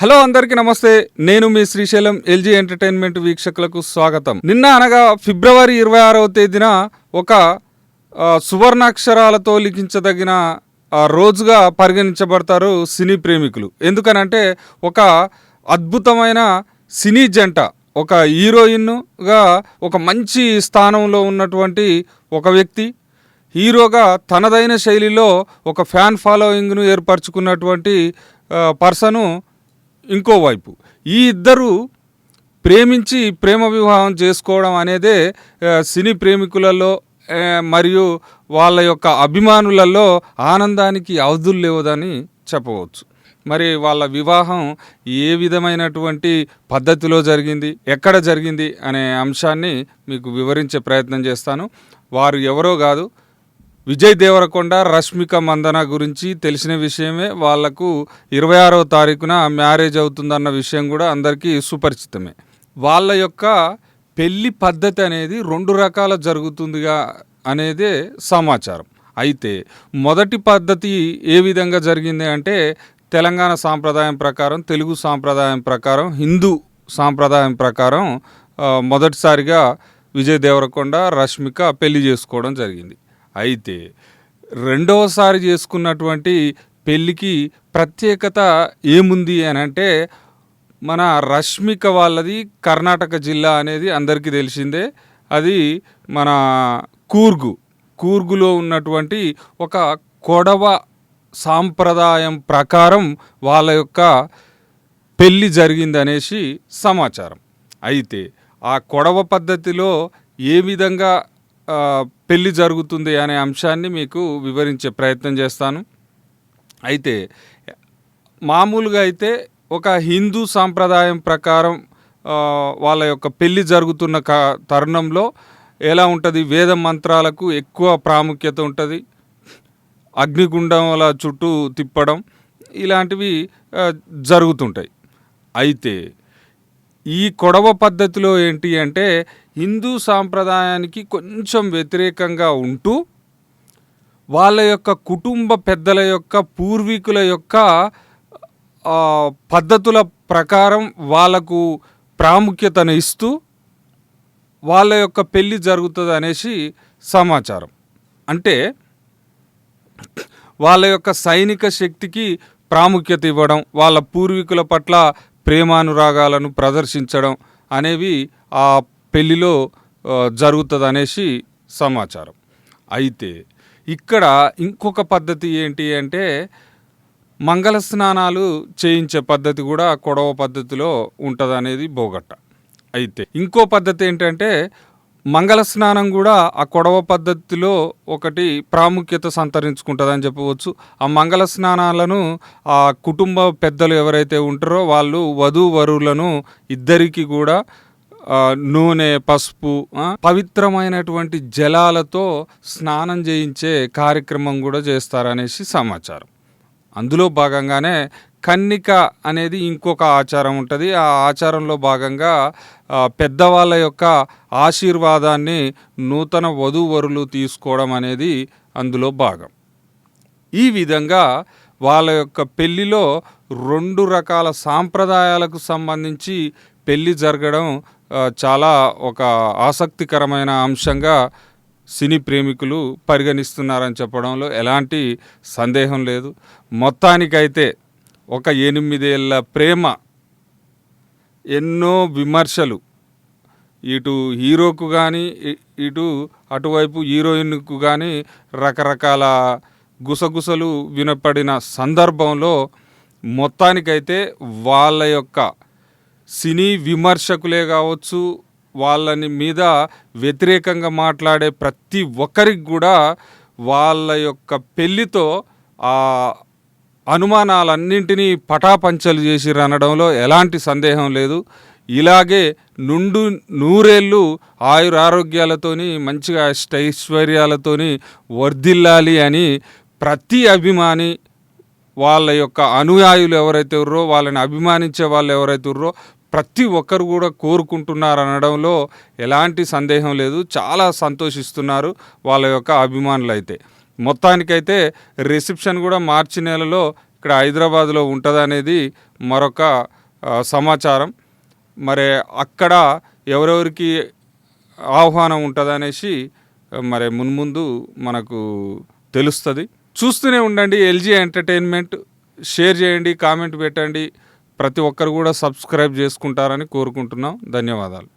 Hello అందరికీ నమస్తే. నేను మీ శ్రీశైలం ఎల్జీ ఎంటర్టైన్మెంట్ వీక్షకులకు స్వాగతం. నిన్న అనగా ఫిబ్రవరి 26వ తేదీన ఒక సువర్ణాక్షరాలతో లిఖించదగిన రోజుగా పరిగణించబడతారు సినీ ప్రేమికులు. ఎందుకనంటే ఒక అద్భుతమైన సినీ జంట, ఒక హీరోయిన్గా ఒక మంచి స్థానంలో ఉన్నటువంటి ఒక వ్యక్తి, హీరోగా తనదైన శైలిలో ఒక ఫ్యాన్ ఫాలోయింగ్ను ఏర్పరచుకున్నటువంటి పర్సను ఇంకోవైపు. ఈ ఇద్దరు ప్రేమించి ప్రేమ వివాహం చేసుకోవడం అనేదే సినీ ప్రేమికులలో మరియు వాళ్ళ యొక్క అభిమానులలో ఆనందానికి అవధులు లేవదని చెప్పవచ్చు. మరి వాళ్ళ వివాహం ఏ విధమైనటువంటి పద్ధతిలో జరిగింది, ఎక్కడ జరిగింది అనే అంశాన్ని మీకు వివరించే ప్రయత్నం చేస్తాను. వారు ఎవరో కాదు, విజయ్ దేవరకొండ, రష్మిక మందన గురించి తెలిసిన విషయమే. వాళ్లకు 26వ తారీఖున మ్యారేజ్ అవుతుందన్న విషయం కూడా అందరికీ సుపరిచితమే. వాళ్ళ యొక్క పెళ్లి పద్ధతి అనేది 2 రకాల జరుగుతుందిగా అనేదే సమాచారం. అయితే మొదటి పద్ధతి ఏ విధంగా జరిగింది అంటే, తెలంగాణ సాంప్రదాయం ప్రకారం, తెలుగు సాంప్రదాయం ప్రకారం, హిందూ సాంప్రదాయం ప్రకారం మొదటిసారిగా విజయ్ దేవరకొండ, రష్మిక పెళ్లి చేసుకోవడం జరిగింది. అయితే రెండవసారి చేసుకున్నటువంటి పెళ్ళికి ప్రత్యేకత ఏముంది అని అంటే, మన రష్మిక వాళ్ళది కర్ణాటక జిల్లా అనేది అందరికీ తెలిసిందే. అది మన కూర్గులో ఉన్నటువంటి ఒక కొడవ సాంప్రదాయం ప్రకారం వాళ్ళ యొక్క పెళ్ళి జరిగిందనేసి సమాచారం. అయితే ఆ కొడవ పద్ధతిలో ఏ విధంగా పెళ్ళి జరుగుతుంది అనే అంశాన్ని మీకు వివరించే ప్రయత్నం చేస్తాను. అయితే మామూలుగా అయితే ఒక హిందూ సాంప్రదాయం ప్రకారం వాళ్ళ యొక్క పెళ్ళి జరుగుతున్న తరుణంలో ఎలా ఉంటుంది, వేద మంత్రాలకు ఎక్కువ ప్రాముఖ్యత ఉంటుంది. అగ్నిగుండముల చుట్టూ తిప్పడం ఇలాంటివి జరుగుతుంటాయి. అయితే ఈ కొడవ పద్ధతిలో ఏంటి అంటే, హిందూ సాంప్రదాయానికి కొంచెం వ్యతిరేకంగా ఉంటూ వాళ్ళ యొక్క కుటుంబ పెద్దల యొక్క పూర్వీకుల యొక్క పద్ధతుల ప్రకారం వాళ్ళకు ప్రాముఖ్యతను ఇస్తూ వాళ్ళ యొక్క పెళ్ళి జరుగుతుంది అనేసి సమాచారం. అంటే వాళ్ళ యొక్క సైనిక శక్తికి ప్రాముఖ్యత ఇవ్వడం, వాళ్ళ పూర్వీకుల పట్ల ప్రేమానురాగాలను ప్రదర్శించడం అనేవి ఆ పెళ్ళిలో జరుగుతుంది అనేసి సమాచారం. అయితే ఇక్కడ ఇంకొక పద్ధతి ఏంటి అంటే, మంగళ స్నానాలు చేయించే పద్ధతి కూడా కొడవ పద్ధతిలో ఉంటుంది అనేది బోగట్ట. అయితే ఇంకో పద్ధతి ఏంటంటే, మంగళ స్నానం కూడా ఆ కొడవ పద్ధతిలో ఒకటి ప్రాముఖ్యత సంతరించుకుంటుందని చెప్పవచ్చు. ఆ మంగళ స్నానాలను ఆ కుటుంబ పెద్దలు ఎవరైతే ఉంటారో వాళ్ళు వధూవరులను ఇద్దరికి కూడా నూనె, పసుపు, పవిత్రమైనటువంటి జలాలతో స్నానం చేయించే కార్యక్రమం కూడా చేస్తారనేసి సమాచారం. అందులో భాగంగానే కన్నిక అనేది ఇంకొక ఆచారం ఉంటుంది. ఆ ఆచారంలో భాగంగా పెద్దవాళ్ళ యొక్క ఆశీర్వాదాన్ని నూతన వధూవరులు తీసుకోవడం అనేది అందులో భాగం. ఈ విధంగా వాళ్ళ యొక్క పెళ్ళిలో 2 రకాల సాంప్రదాయాలకు సంబంధించి పెళ్ళి జరగడం చాలా ఒక ఆసక్తికరమైన అంశంగా సినీ ప్రేమికులు పరిగణిస్తున్నారని చెప్పడంలో ఎలాంటి సందేహం లేదు. మొత్తానికైతే ఒక 8 ఏళ్ళ ప్రేమ, ఎన్నో విమర్శలు, ఇటు హీరోకు కానీ అటువైపు హీరోయిన్కు కానీ రకరకాల గుసగుసలు వినపడిన సందర్భంలో మొత్తానికైతే వాళ్ళ యొక్క సినీ విమర్శకులే కావచ్చు, వాళ్ళని మీద వ్యతిరేకంగా మాట్లాడే ప్రతి ఒక్కరికి కూడా వాళ్ళ యొక్క పెళ్ళితో ఆ అనుమానాలన్నింటినీ పటాపంచలు చేసిర్రు అనడంలో ఎలాంటి సందేహం లేదు. ఇలాగే నూరేళ్ళు ఆయురారోగ్యాలతోని మంచిగా అష్టైశ్వర్యాలతోని వర్ధిల్లాలి అని ప్రతి అభిమాని, వాళ్ళ యొక్క అనుయాయులు ఎవరైతే ఉన్నారో, వాళ్ళని అభిమానించే వాళ్ళు ఎవరైతే ఉన్నారో ప్రతి ఒక్కరు కూడా కోరుకుంటున్నారు అనడంలో ఎలాంటి సందేహం లేదు. చాలా సంతోషిస్తున్నారు వాళ్ళ యొక్క అభిమానులు. అయితే మొత్తానికైతే రిసెప్షన్ కూడా మార్చి నెలలో ఇక్కడ హైదరాబాద్లో ఉంటుందనేది మరొక సమాచారం. మరి అక్కడ ఎవరెవరికి ఆహ్వానం ఉంటుందనేసి మరి మున్ముందు మనకు తెలుస్తుంది. చూస్తూనే ఉండండి ఎల్జీ ఎంటర్టైన్మెంట్. షేర్ చేయండి, కామెంట్ పెట్టండి. ప్రతి ఒక్కరు కూడా సబ్స్క్రైబ్ చేసుకుంటారని కోరుకుంటున్నాం. ధన్యవాదాలు.